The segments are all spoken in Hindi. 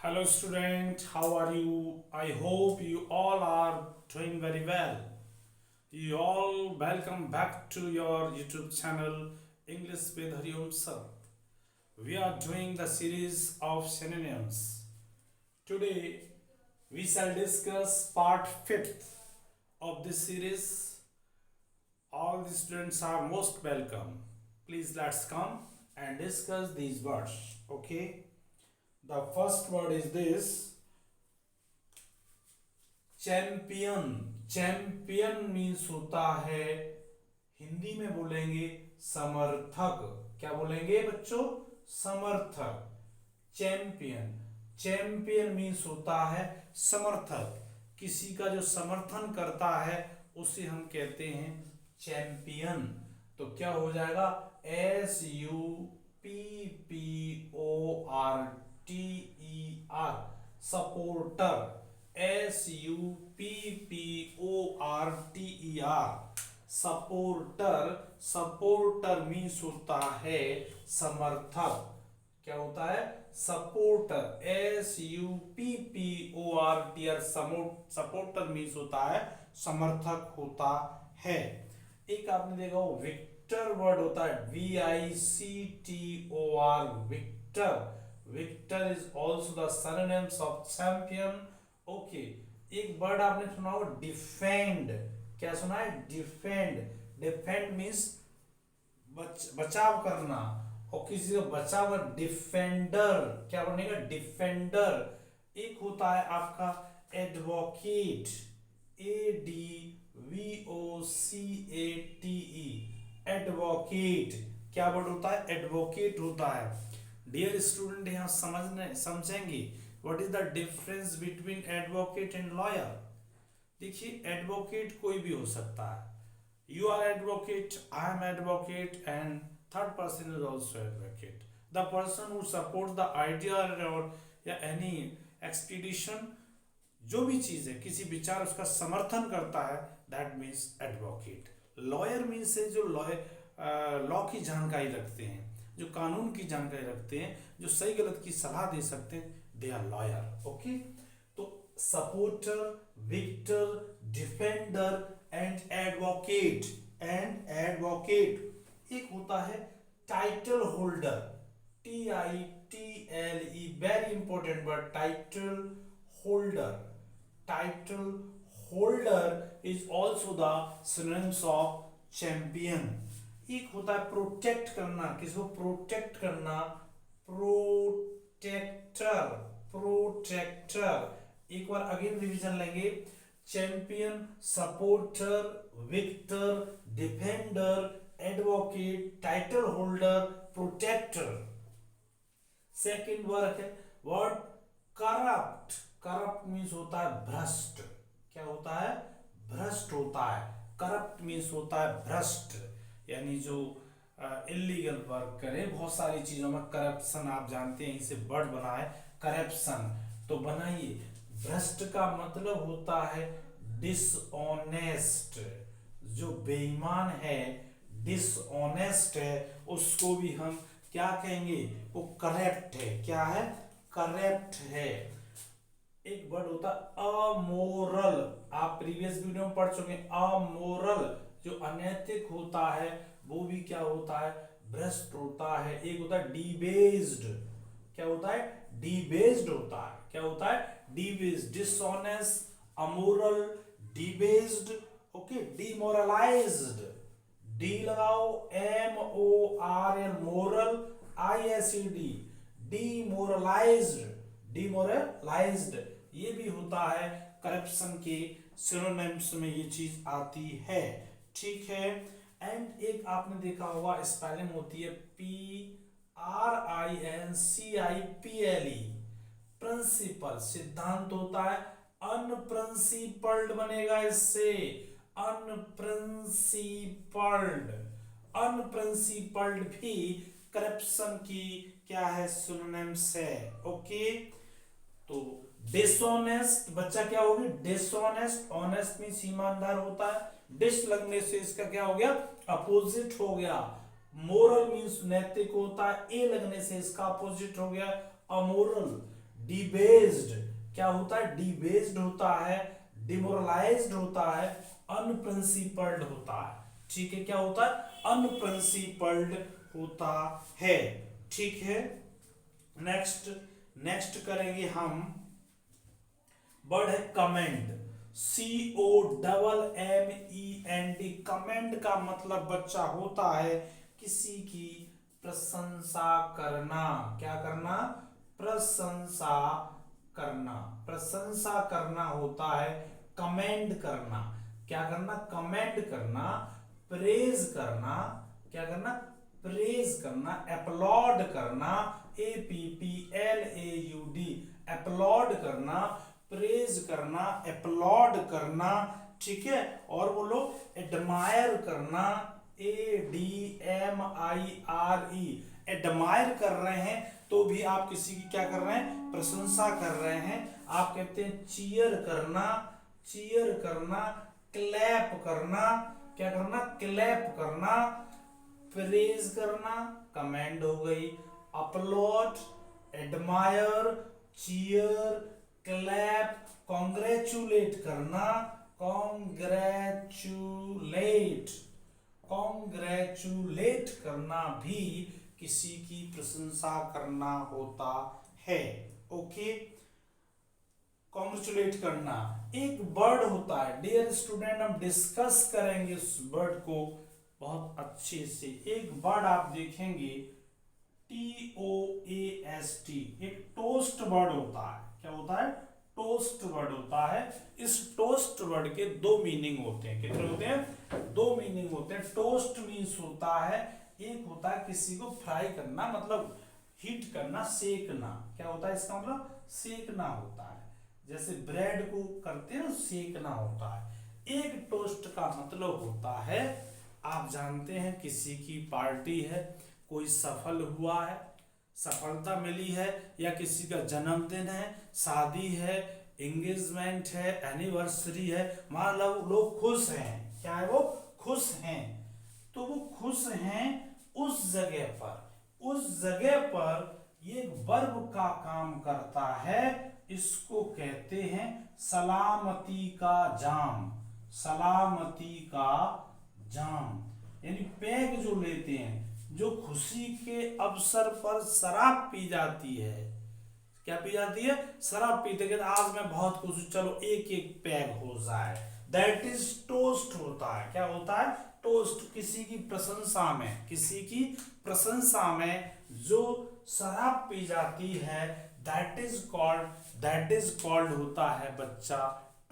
Hello student, how are you? I hope you all are doing very well. You all welcome back to your YouTube channel English with Hariom Sir. We are doing the series of synonyms. Today we shall discuss part 5th of this series. All the students are most welcome. Please let's come and discuss these words. Okay? The first word is this champion. Champion means होता है, हिंदी में बोलेंगे समर्थक. क्या बोलेंगे बच्चों? समर्थक. चैंपियन. चैंपियन मीन्स होता है समर्थक. किसी का जो समर्थन करता है उसे हम कहते हैं चैंपियन. तो क्या हो जाएगा? SUPPORTER. Supporter. SUPPORTER. Supporter. Supporter means होता है समर्थक. क्या होता है? सपोर्टर. SUPPORTER. सपोर्टर मीन्स होता है समर्थक होता है. एक आपने देखा हो विक्टर वर्ड होता है VICTOR. Victor. Victor is also the synonyms of champion. Okay. एक वर्ड आपने सुना हो डिफेंड. क्या सुना है? डिफेंड. डिफेंड मीन्स बचाव करना. और किसी का बचाव कर डिफेंडर. क्या बनेगा? डिफेंडर. एक होता है आपका एडवोकेट. ADVOCATE. एडवोकेट. क्या वर्ड होता है? एडवोकेट होता है. डियर स्टूडेंट, यहाँ समझेंगे what is the difference between advocate and lawyer. देखिए, एडवोकेट कोई भी हो सकता है. You are advocate, I am advocate, and third person is also advocate. The person who support the idea और या एनी एक्सपीडिशन, जो भी चीज है, किसी विचार उसका समर्थन करता है, that means advocate. Lawyer means है जो लॉ की जानकारी रखते हैं, जो कानून की जानकारी रखते हैं, जो सही गलत की सलाह दे सकते हैं, दे आर लॉयर. ओके. तो supporter, victor, defender and advocate. एक होता है title holder. TITLE. Very important word, title holder. Title holder is also the synonyms of champion. एक होता है प्रोटेक्ट करना. किसको प्रोटेक्ट करना? प्रोटेक्टर. प्रोटेक्टर. एक बार अगेन रिवीजन लेंगे. Champion, supporter, victor, defender, advocate, title holder, protector. Second word है वर्ड करप्ट. करप्ट मीन्स होता है भ्रष्ट. क्या होता है? भ्रष्ट होता है. करप्ट मीन्स होता है भ्रष्ट, यानी जो इलीगल वर्क करे. बहुत सारी चीजों में करप्शन, आप जानते हैं, इसे वर्ड बना है करप्शन. तो बनाइए. भ्रष्ट का मतलब होता है डिसऑनेस्ट. जो बेईमान है, डिसऑनेस्ट है, उसको भी हम क्या कहेंगे? वो करप्ट है. क्या है? करप्ट है. एक वर्ड होता है अमोरल. आप प्रीवियस वीडियो में पढ़ चुके हैं. अमोरल, जो अनैतिक होता है, वो भी क्या होता है? भ्रष्ट होता है. एक होता है डिबेस्ड. क्या होता है? डिबेस्ड होता है. क्या होता है? Debased. Dishonest, amoral, debased. Okay. Demoralised. D लगाओ, MORL, moral, ISED. Demoralised. Demoralised ये भी होता है. करप्शन के सिनोनिम्स में ये चीज आती है. ठीक है. एंड एक आपने देखा होगा स्पेलिंग होती है PRINCIPLE. प्रिंसिपल. सिद्धांत होता है. अनप्रिंसिपल्ड बनेगा इससे. अनप्रिंसिपल्ड. अनप्रिंसिपल्ड भी करप्शन की क्या है? सिनोनिम्स है. ओके. तो डिसऑनेस्ट, बच्चा क्या होगी? डिसऑनेस्ट. ऑनेस्ट मींस ईमानदार होता है. डिस लगने से इसका क्या हो गया? अपोजिट हो गया. मोरल मीन्स नैतिक होता है, ए लगने से इसका अपोजिट हो गया अमोरल। डिबेस्ड, क्या होता है, डिबेस्ड होता है, डिमोरलाइज्ड होता है, अनप्रिंसिपल्ड होता है। ठीक है, क्या होता है, अनप्रिंसिपल्ड होता है। ठीक है, नेक्स्ट नेक्स्ट करेंगे हम, वर्ड है कमेंड, COMMEND। कमेंड का मतलब बच्चा होता है किसी की प्रशंसा करना। क्या करना, प्रशंसा करना, प्रशंसा करना होता है कमेंड करना। क्या करना, कमेंड करना, प्रेज करना, क्या करना, प्रेज करना, अपलॉड करना, APPLAUD, अपलॉड करना, प्रेज करना, अपलॉड करना। ठीक है, और बोलो एडमायर करना, ADMIRE, एडमायर कर रहे हैं तो भी आप किसी की क्या कर रहे हैं, प्रशंसा कर रहे हैं। आप कहते हैं चीयर करना, चीयर करना, क्लैप करना, क्या करना, क्लैप करना, प्रेज करना, कमेंड हो गई, applaud, admire, cheer, clap, congratulate करना, कॉन्ग्रेचुलेट, कॉन्ग्रेचुलेट करना भी किसी की प्रशंसा करना होता है। ओके, कॉन्ग्रेचुलेट करना एक वर्ड होता है। डियर स्टूडेंट, हम डिस्कस करेंगे उस वर्ड को बहुत अच्छे से। एक वर्ड आप देखेंगे TOAST, एक टोस्ट वर्ड होता है। क्या होता है, टोस्ट वर्ड होता है। इस टोस्ट वर्ड के दो मीनिंग होते हैं। कितने होते हैं, दो मीनिंग होते हैं। टोस्ट मीन्स होता है, एक होता है किसी को फ्राई करना, मतलब हीट करना, सेकना। क्या होता है इसका मतलब, सेकना होता है। जैसे ब्रेड को करते हैं ना, सेकना होता है। एक टोस्ट का मतलब होता है, आप जानते हैं किसी की पार्टी है, कोई सफल हुआ है, सफलता मिली है, या किसी का जन्मदिन है, शादी है, एंगेजमेंट है, एनिवर्सरी है, मान लो लोग खुश हैं। क्या है, वो खुश हैं। तो वो खुश हैं उस जगह पर, उस जगह पर ये वर्ब का काम करता है। इसको कहते हैं सलामती का जाम, सलामती का जाम। यानी पैग जो लेते हैं, जो खुशी के अवसर पर शराब पी जाती है। क्या पी जाती है, शराब पीते कहते आज मैं बहुत खुश हूं, चलो एक एक पैग हो जाए, दैट इज टोस्ट होता है। क्या होता है, टोस्ट। किसी की प्रशंसा में, किसी की प्रशंसा में जो शराब पी जाती है, दैट इज कॉल्ड होता है बच्चा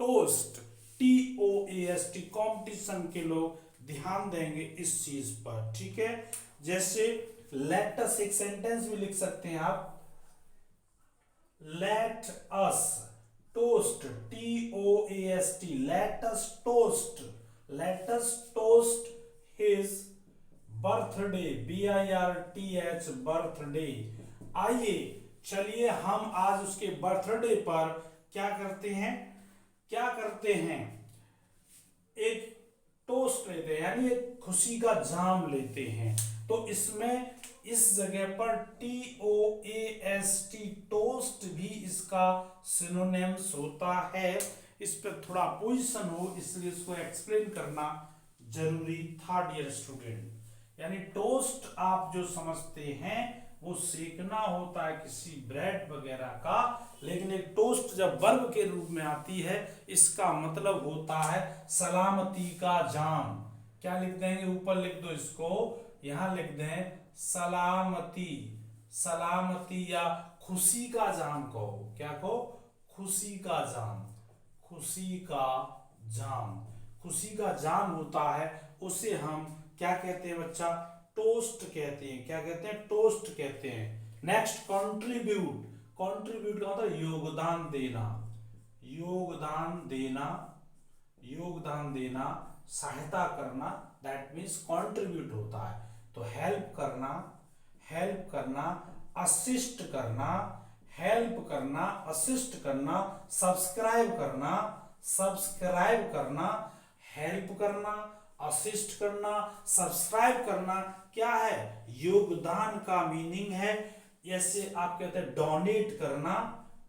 टोस्ट, TOAST। कॉम्पिटिशन के लोग ध्यान देंगे इस चीज पर। ठीक है, जैसे लेट अस, एक सेंटेंस भी लिख सकते हैं आप, let us toast, TOAST, let us toast, let us toast his birthday, BIRTH, birthday. आइए चलिए हम आज उसके बर्थडे पर क्या करते हैं, क्या करते हैं, एक टोस्ट लेते हैं, यानी एक खुशी का जाम लेते हैं। तो इसमें इस जगह पर TOAST, टोस्ट भी इसका सिनोनिम्स होता है। इस पर थोड़ा पोजीशन हो इसलिए इसको एक्सप्लेन करना जरूरी था डियर स्टूडेंट। यानी टोस्ट आप जो समझते हैं वो सेकना होता है किसी ब्रेड वगैरह का, लेकिन एक टोस्ट जब वर्ब के रूप में आती है इसका मतलब होता है सलामती का जाम। क्या लिख देंगे, ऊपर लिख दो इसको, यहां लिख दें सलामती, सलामती या खुशी का जाम कहो। क्या कहो, खुशी का जाम, खुशी का जाम, खुशी का जाम होता है, उसे हम क्या कहते हैं बच्चा, टोस्ट कहते हैं। क्या कहते हैं, टोस्ट कहते हैं। नेक्स्ट कंट्रीब्यूट, कंट्रीब्यूट का मतलब योगदान देना, योगदान देना, योगदान देना, सहायता करना, दैट मीन्स कंट्रीब्यूट होता है। तो हेल्प करना, हेल्प करना, असिस्ट करना, हेल्प करना, असिस्ट करना, सब्सक्राइब करना, सब्सक्राइब करना, हेल्प करना, असिस्ट करना, सब्सक्राइब करना, क्या है, योगदान का मीनिंग है। जैसे आप कहते हैं डोनेट करना,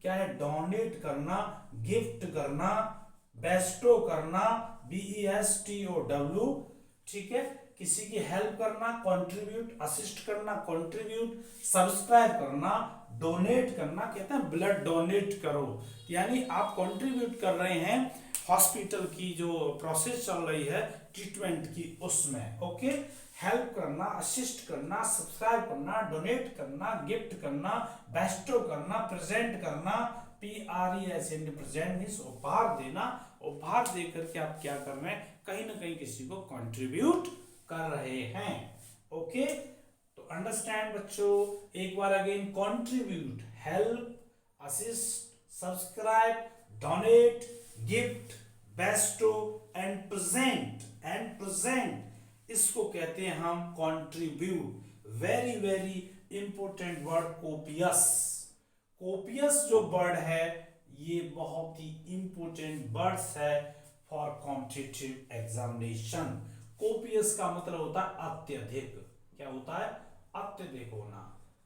क्या है? डोनेट करना, गिफ्ट करना, बेस्टो करना, BESTOW, ठीक है, किसी की हेल्प करना, कंट्रीब्यूट, असिस्ट करना, कंट्रीब्यूट, सब्सक्राइब करना, डोनेट करना, कहते हैं ब्लड डोनेट करो, यानी आप कंट्रीब्यूट कर रहे हैं हॉस्पिटल की जो प्रोसेस चल रही है ट्रीटमेंट की उसमें, ओके। हेल्प करना, असिस्ट करना, सब्सक्राइब करना, डोनेट करना, गिफ्ट करना, बेस्टो करना, प्रेजेंट करना, PRESENT, प्रेजेंट मींस उपहार देना, उपहार देकर के आप क्या कर रहे हैं? कहीं ना कहीं किसी को कंट्रीब्यूट कर रहे हैं, ओके। तो अंडरस्टैंड बच्चों, एक बार again, contribute, help, assist, subscribe, donate, gift, bestow and present, इसको कहते हैं हम contribute. Very very important word copious. Copious जो वर्ड है ये बहुत ही इंपॉर्टेंट वर्ड्स है फॉर कॉम्पिटिटिव एग्जामिनेशन। कोपियस का मतलब होता है अत्यधिक। क्या होता है? अत्यधिक होना।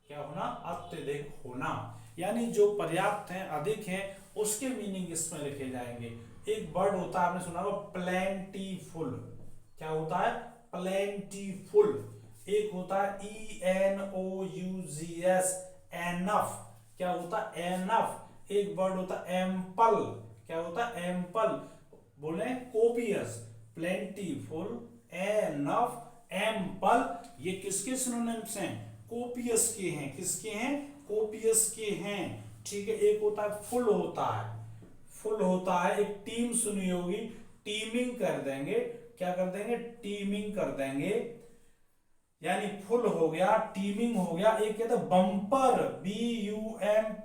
क्या होना? अत्यधिक होना, यानी जो पर्याप्त हैं, अधिक हैं, उसके मीनिंग इसमें लिखे जाएंगे। एक वर्ड होता है, आपने सुना होगा प्लेंटीफुल। क्या होता है? प्लेंटीफुल। एक होता है ENOUGS, एनफ। क्या होता है? एनफ। एक वर्ड होता है एम्पल। क्या होता है? एम्पल। बोले कोपियस, प्लेंटीफुल, एनफ, एम्पल, ये किसके सिनोनिम्स हैं? कोपियस के हैं। किसके हैं? कोपियस के हैं, ठीक है। एक होता है फुल, होता है फुल होता है। एक टीम सुनी होगी, टीमिंग कर देंगे। क्या कर देंगे? टीमिंग कर देंगे, यानी फुल हो गया, टीमिंग हो गया। एक कहते हैं बम्पर, BUMPER,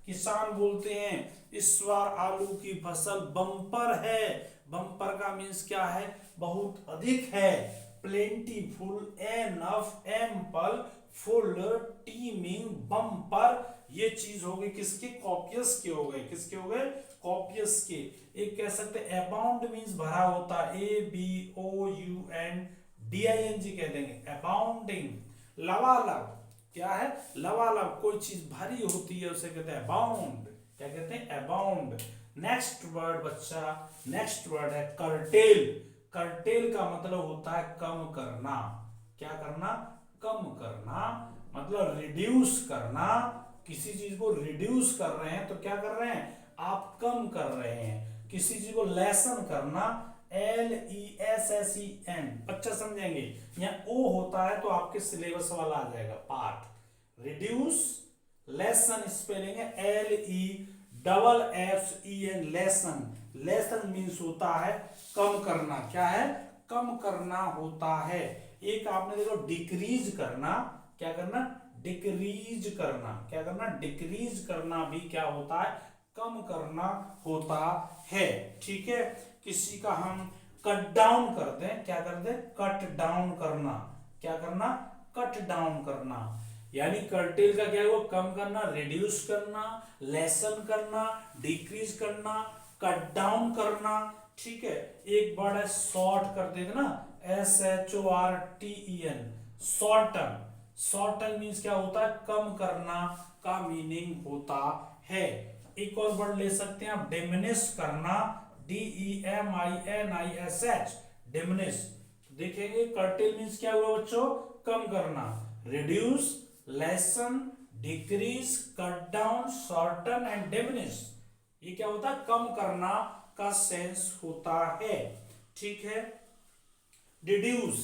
किसान बोलते हैं इस बार आलू की फसल बम्पर है। बम्पर का मीन्स क्या है? बहुत अधिक है। Plentiful, enough, ample, full, teeming, bumper, ये चीज हो गई किसके? कॉपियस के हो गए। किसके हो गए? कॉपियस के। एक कह सकते हैं अबाउंड मीन्स भरा होता है, ABOUNDING कह देंगे, अबाउंडिंग। लबालब, क्या है? लबालब, कोई चीज भरी होती है उसे कहते हैं अबाउंड। क्या कहते हैं? अबाउंड। नेक्स्ट वर्ड बच्चा, नेक्स्ट वर्ड है कर्टेल। कर्टेल का मतलब होता है कम करना। क्या करना? कम करना, मतलब रिड्यूस करना। किसी चीज को रिड्यूस कर रहे हैं तो क्या कर रहे हैं? आप कम कर रहे हैं। किसी चीज को लेसन करना, LESSEN, अच्छा समझेंगे। यहाँ O होता है तो आपके सिलेबस वाला आ जाएगा पार्ट। रिड्यूस, लेसन स्पेलिंग है LESSEN, लेसन। लेसन मीन्स होता है कम करना। क्या है? कम करना होता है। एक आपने देखो डिक्रीज करना। क्या करना? डिक्रीज करना। क्या करना? डिक्रीज करना भी क्या होता है? कम करना होता है, ठीक है। किसी का हम कट डाउन कर दें, क्या कर दें? कट डाउन करना। क्या करना? कट डाउन करना, यानी कर्टेल का क्या है? वो कम करना, रिड्यूस करना, लेसन करना, डिक्रीज करना, कट डाउन करना, ठीक है। एक वर्ड है शॉर्ट कर देगा ना, SHORTEN, शॉर्टन। शॉर्टन मीन्स क्या होता है? कम करना का मीनिंग होता है। एक और वर्ड ले सकते हैं आप, डिमिनिश करना, DEMINISH, डिमिनिश। देखेंगे कर्टेल मीन्स क्या हुआ बच्चों? कम करना। Reduce, lesson, decrease, cut down, shorten and diminish, ये क्या होता है? कम करना का सेंस होता है, ठीक है। डिड्यूस,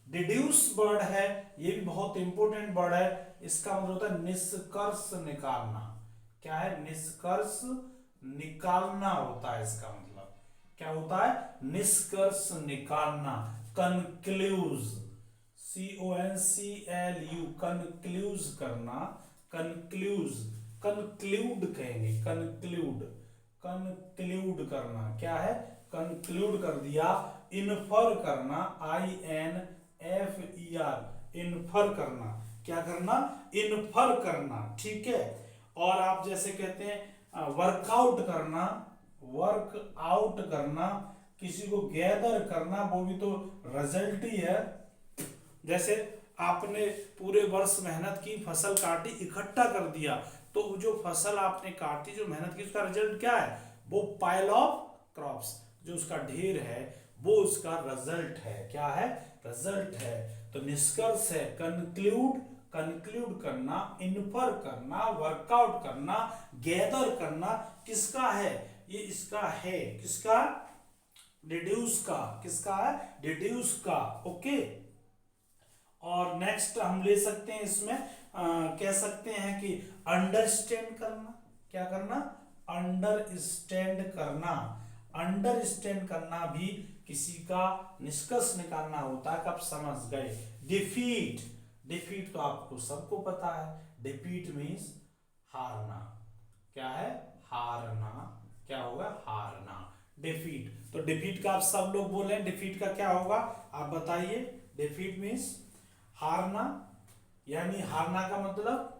डिड्यूस वर्ड है, ये भी बहुत इंपॉर्टेंट वर्ड है। इसका मतलब होता है निष्कर्ष निकालना। क्या है? निष्कर्ष निकालना होता है इसका मतलब। क्या होता है? निष्कर्ष निकालना। कंक्लूज, CONCLU, कंक्लूज करना, कंक्लूज, कंक्लूड कहेंगे, कंक्लूड, कंक्लूड करना। क्या है? कंक्लूड कर दिया। इन्फर करना, INFER, इन्फर करना। क्या करना? इन्फर करना, ठीक है। और आप जैसे कहते हैं वर्कआउट करना, वर्क आउट करना, किसी को गैदर करना, वो भी तो रिजल्ट ही है। जैसे आपने पूरे वर्ष मेहनत की, फसल काटी, इकट्ठा कर दिया, तो वो जो फसल आपने काटी, जो मेहनत की, उसका रिजल्ट क्या है? वो पाइल ऑफ क्रॉप्स, जो उसका ढेर है वो उसका रिजल्ट है। क्या है? रिजल्ट है। तो निष्कर्ष है, कंक्लूड, कंक्लूड करना, इन्फर करना, वर्कआउट करना, गैदर करना, किसका है? ये इसका है, किसका? डिड्यूस का। किसका है? डिड्यूस का। ओके। और नेक्स्ट हम ले सकते हैं इसमें, कह सकते हैं कि अंडरस्टैंड करना। क्या करना? अंडरस्टैंड करना। अंडरस्टैंड करना भी किसी का निष्कर्ष निकालना होता है, कब समझ गए। डिफीट, डिफीट तो आपको सबको पता है, डिफीट मीन्स हारना। क्या है? हारना। क्या होगा? हारना। डिफीट, तो डिफीट का आप सब लोग बोले, डिफीट का क्या होगा आप बताइए। डिफीट मीन्स हारना, यानी हारना का मतलब,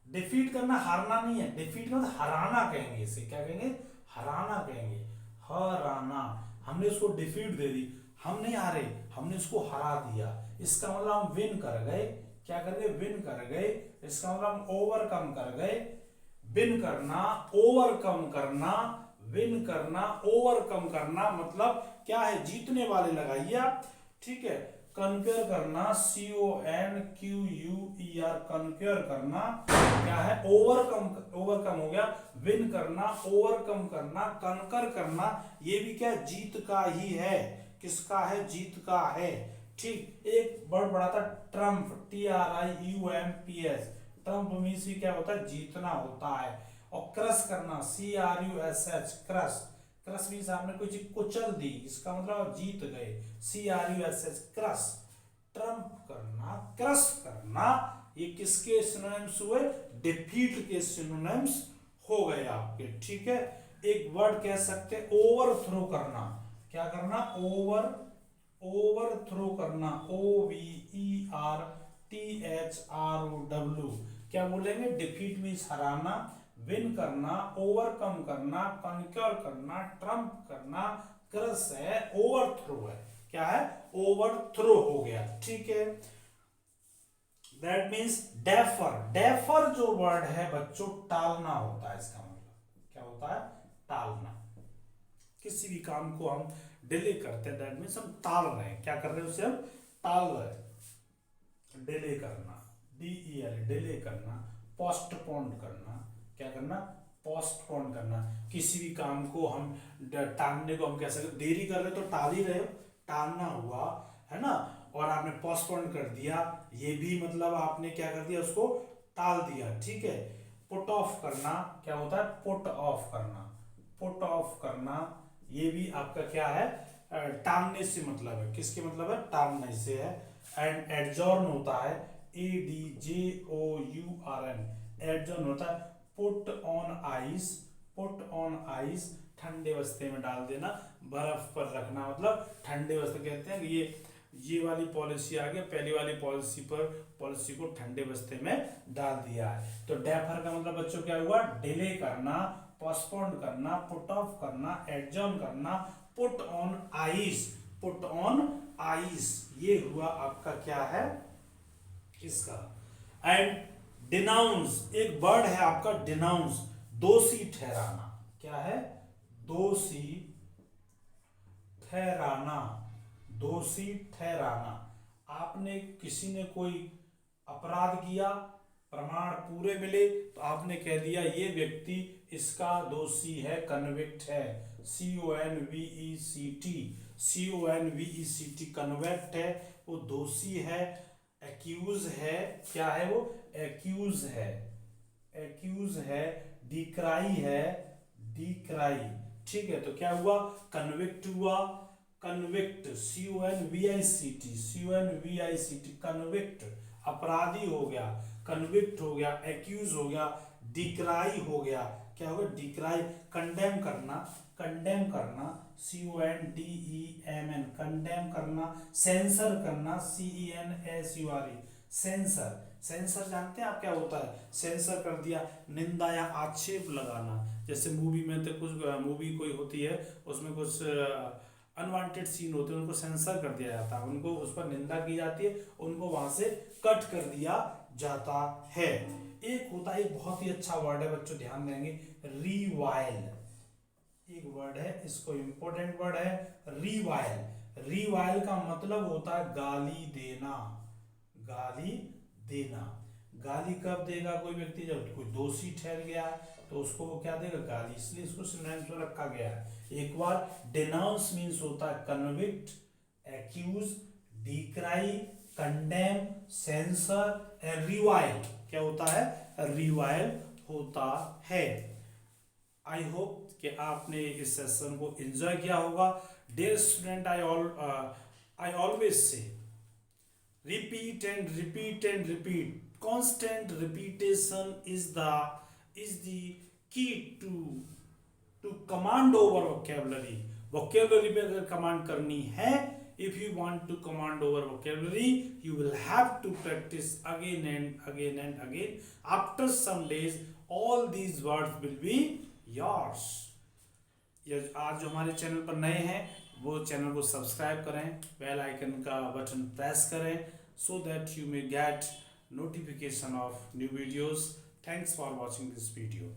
डिफीट करना हारना नहीं है, डिफीट मतलब हराना कहेंगे इसे। क्या कहेंगे? हराना कहेंगे, हराना। हमने उसको डिफीट दे दी, हम नहीं हारे, हमने उसको हरा दिया, इसका मतलब हम विन कर गए। क्या कर गए? विन कर गए। इसका मतलब हम ओवरकम कर गए। विन करना, ओवरकम करना, विन करना, ओवरकम करना, मतलब क्या है? जीतने वाले लगाइए आप, ठीक है। कन्क्योर करना, CONQUER, कन्क्योर करना। क्या है? ओवरकम, ओवरकम हो गया। विन करना, ओवरकम करना, कनकर करना, ये भी क्या? जीत का ही है। किसका है? जीत का है। ठीक। एक वर्ड बड़ा था ट्रम्प, TRIUMPS, ट्रम्प मीन्स भी क्या होता है? जीतना होता है। और क्रश करना, CRUSH, क्रश, क्रश मीन्स आपने कोई चीज कुचल दी, इसका मतलब आप जीत गए, CRUSH, क्रश। ट्रम्प करना, क्रश करना, ये किसके सिनोनिम्स हुए? डिफीट के सिनोनिम्स हो गए आपके, ठीक है। एक वर्ड कह सकते हैं ओवरथ्रो करना। क्या करना? ओवर, ओवरथ्रो करना, OVERTHROW। क्या बोलेंगे? डिफीट मीन्स हराना, विन करना, ओवरकम करना, कन्क्योर करना, ट्रम्प करना, क्रश है, ओवरथ्रो है। क्या है? ओवरथ्रो हो गया, ठीक है। दैट मीन्स डेफर, डेफर जो वर्ड है बच्चों, टालना होता है। इसका मतलब क्या होता है? टालना। किसी भी काम को हम डिले करते हैं, दैट मीन्स हम टाल रहे हैं। क्या कर रहे हैं? उसे हम टाल रहे हैं। डिले करना, DEL, डिले करना। पोस्टपोन करना। क्या करना? पोस्टपोन करना। किसी भी काम को हम टालने को हम कह सकते, देरी कर रहे हो तो टाल ही रहे हो, टालना हुआ, है ना। और आपने पोस्टपोन कर दिया, ये भी मतलब आपने क्या कर दिया? उसको टाल दिया, ठीक है। पुट ऑफ करना, क्या होता है? पुट ऑफ करना, पुट ऑफ करना, ये भी आपका क्या है? टालने से मतलब है। किसके मतलब है? टालने से है। एंड एडजॉर्न होता है, ADJOURN, एडजॉर्न होता है। Put on ice, put on ice, ठंडे बस्ते में डाल देना, बर्फ पर रखना, मतलब ठंडे बस्ते कहते हैं। ये वाली पॉलिसी आ गया, पहली वाली पॉलिसी पर, पॉलिसी को ठंडे बस्ते में डाल दिया है। तो डेफर का मतलब बच्चों क्या हुआ? डिले करना, पोस्टपोन करना, पुट ऑफ करना, एडजॉर्न करना, put on ice, put on ice, ये हुआ आपका क्या है? इसका। एंड डिनाउंस, एक वर्ड है आपका डिनाउंस, दोषी ठहराना। क्या है? दोषी ठहराना, दोषी ठहराना। आपने, किसी ने कोई अपराध किया, प्रमाण पूरे मिले, तो आपने कह दिया ये व्यक्ति इसका दोषी है, कन्विक्ट है, CONVECT, CONVECT, कन्विक्ट है, वो दोषी है। एक्यूज है, क्या है वो? एक्यूज है, एक्यूज है। डिक्राई है, डिक्राई, ठीक है। तो क्या हुआ? कन्विक्ट हुआ, कन्विक्ट, CONVICT, CONVICT, कन्विक्ट, अपराधी हो गया, कन्विक्ट हो गया, एक्यूज हो गया, डिक्राई हो गया। क्या होगा? डिक्राई, कंडेम करना, कंडेम करना, CONDEMN, कंडेम करना, सेंसर करना, CENSURE, सेंसर, सेंसर जानते हैं आप क्या होता है? सेंसर कर दिया, निंदा या आक्षेप लगाना। जैसे मूवी में तो कुछ मूवी कोई होती है, उसमें कुछ अनवांटेड सीन होते हैं, उनको सेंसर कर दिया जाता है, उनको उस पर निंदा की जाती है, उनको वहां से कट कर दिया जाता है। एक होता है, एक बहुत ही अच्छा वर्ड है बच्चों, ध्यान देंगे, रिवाइल। एक वर्ड है, इसको इंपॉर्टेंट वर्ड है, रिवाइल। रिवाइल का मतलब होता है गाली देना। गाली देना। गाली कब देगा कोई व्यक्ति? जब कोई दोषी ठहर गया तो उसको वो क्या देगा? गाली। इसलिए इसको सिनोनिम्स में रखा गया है। एक बार डेनाउंस मींस होता है convict, accuse, decry, condemn, censure and revile. क्या होता है? रिवाइल होता है। आई होप कि आपने इस सेशन को एंजॉय किया होगा। Dear student, I always say repeat and repeat and repeat. Constant repetition is the key to command over vocabulary. Vocabulary पे अगर command करनी है, if you want to command over vocabulary, you will have to practice again and again and again. After some days, all these words will be yours. आज जो हमारे चैनल पर नए हैं वो चैनल को सब्सक्राइब करें, बेल आइकन का बटन प्रेस करें, so that you may get notification of new videos. Thanks for watching this video.